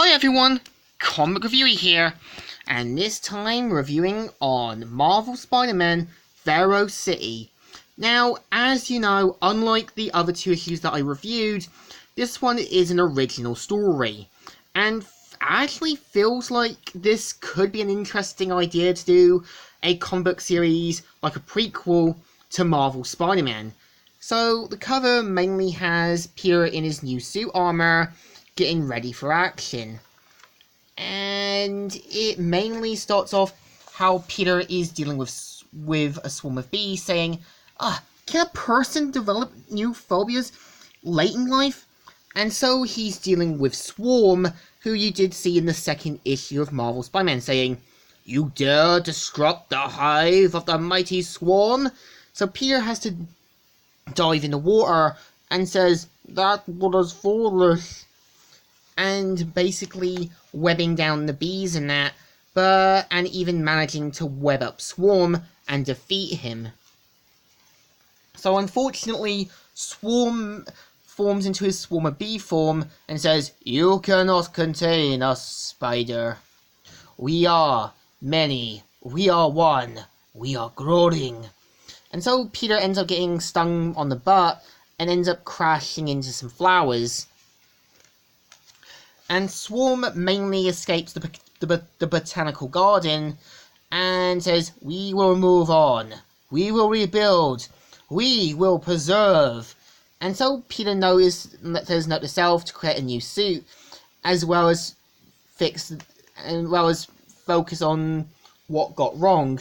Hi everyone, Comic Reviewer here, and this time reviewing on Marvel Spider-Man Vero City. Now, as you know, unlike the other two issues that I reviewed, this one is an original story, and actually feels like this could be an interesting idea to do a comic book series like a prequel to Marvel Spider-Man. So, the cover mainly has Peter in his new suit armor, getting ready for action. And it mainly starts off how Peter is dealing with a swarm of bees, saying, can a person develop new phobias late in life? And so he's dealing with Swarm, who you did see in the second issue of Marvel Spider-Man, saying, "You dare disrupt the hive of the mighty Swarm?" So Peter has to dive in the water and says, "That water's foolish," and basically webbing down the bees and that, and even managing to web up Swarm and defeat him. So unfortunately, Swarm forms into his swarmer bee form and says, "You cannot contain us, Spider. We are many, we are one, we are growing." And so Peter ends up getting stung on the butt and ends up crashing into some flowers. And Swarm mainly escapes the botanical garden and says, "We will move on, we will rebuild, we will preserve." And so Peter knows that there's note to self to create a new suit, as well as focus on what got wrong.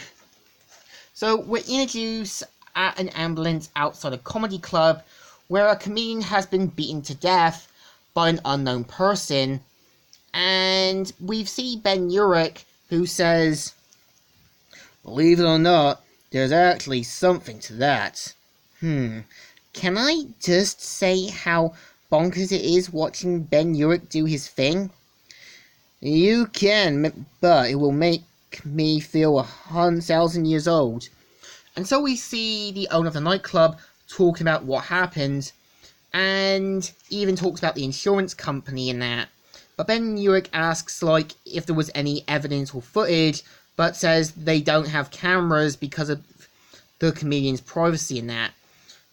So we're introduced at an ambulance outside a comedy club where a comedian has been beaten to death by an unknown person, and we see Ben Urich, who says, "Believe it or not, there's actually something to that. Can I just say how bonkers it is watching Ben Urich do his thing? You can, but it will make me feel 1,000 years old." And so we see the owner of the nightclub talking about what happened, and even talks about the insurance company and that. But Ben Urich asks if there was any evidence or footage, but says they don't have cameras because of the comedian's privacy and that.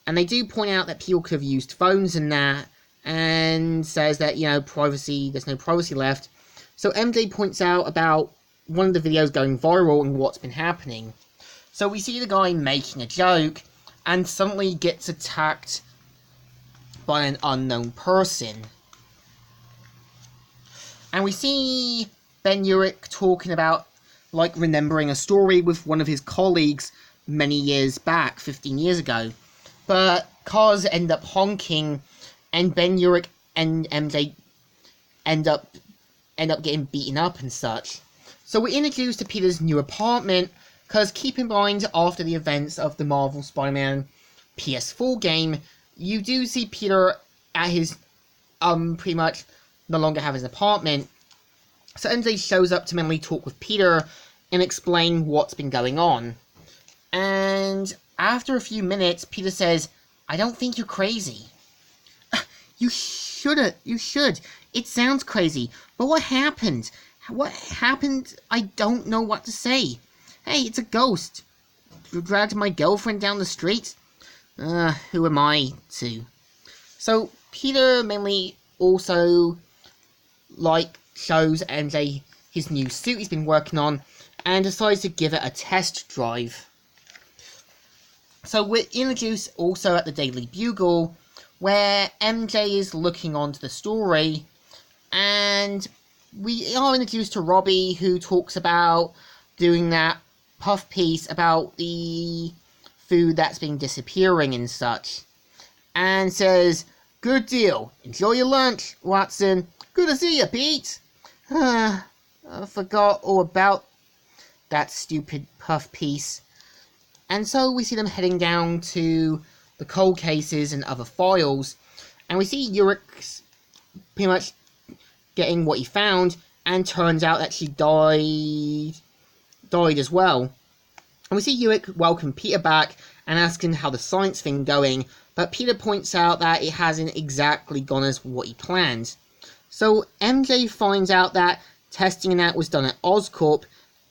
And they do point out that people could have used phones and that, and says that, privacy, there's no privacy left. So MJ points out about one of the videos going viral and what's been happening. So we see the guy making a joke, and suddenly gets attacked by an unknown person. And we see Ben Urich talking about, remembering a story with one of his colleagues many years back, 15 years ago. But cars end up honking, and Ben Urich and MJ end up getting beaten up and such. So we're introduced to Peter's new apartment, because keep in mind, after the events of the Marvel Spider-Man PS4 game, you do see Peter at his, pretty much no longer have his apartment. So MJ shows up to mainly talk with Peter and explain what's been going on. And after a few minutes, Peter says, "I don't think you're crazy." You should. It sounds crazy. But what happened? What happened? I don't know what to say. Hey, it's a ghost. You dragged my girlfriend down the street? Who am I to? So Peter mainly also shows MJ his new suit he's been working on, and decides to give it a test drive. So we're introduced also at the Daily Bugle, where MJ is looking onto the story, and we are introduced to Robbie, who talks about doing that puff piece about the food that's been disappearing and such, and says, "Good deal. Enjoy your lunch, Watson. Good to see you, Pete." I forgot all about that stupid puff piece. And so we see them heading down to the cold cases and other files, and we see Urich pretty much getting what he found, and turns out that she died as well. And we see Urich welcome Peter back and ask him how the science thing going, but Peter points out that it hasn't exactly gone as what he planned. So MJ finds out that testing and that was done at Oscorp,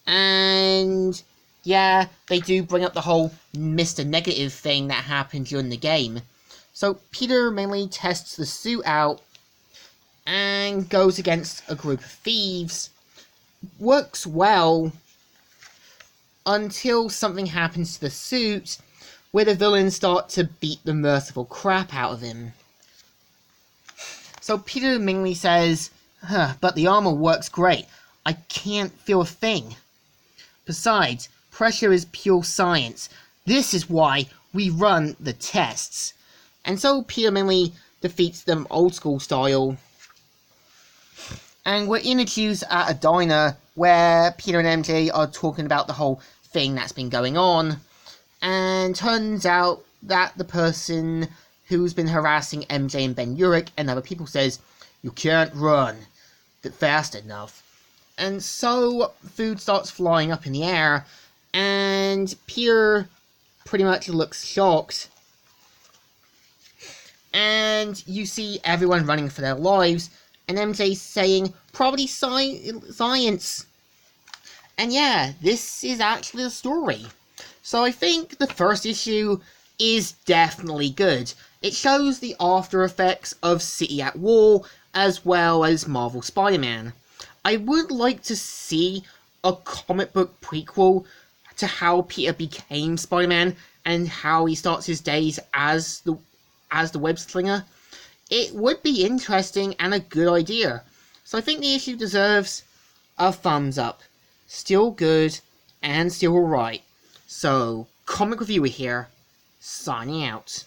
and yeah, they do bring up the whole Mr. Negative thing that happened during the game. So Peter mainly tests the suit out and goes against a group of thieves. Works well until something happens to the suit, where the villains start to beat the merciful crap out of him. So Peter mainly says, but the armor works great. I can't feel a thing. Besides, pressure is pure science. This is why we run the tests. And so Peter mainly defeats them old school style. And we're introduced at a diner where Peter and MJ are talking about the whole thing that's been going on. And turns out that the person who's been harassing MJ and Ben Urich and other people says, "You can't run fast enough." And so food starts flying up in the air, and Peter pretty much looks shocked. And you see everyone running for their lives, and MJ saying, "Probably science." And yeah, this is actually the story. So I think the first issue is definitely good. It shows the after effects of City at War, as well as Marvel Spider-Man. I would like to see a comic book prequel to how Peter became Spider-Man and how he starts his days as the web slinger. It would be interesting and a good idea. So I think the issue deserves a thumbs up. Still good and still alright. So, Comic Reviewer here, signing out.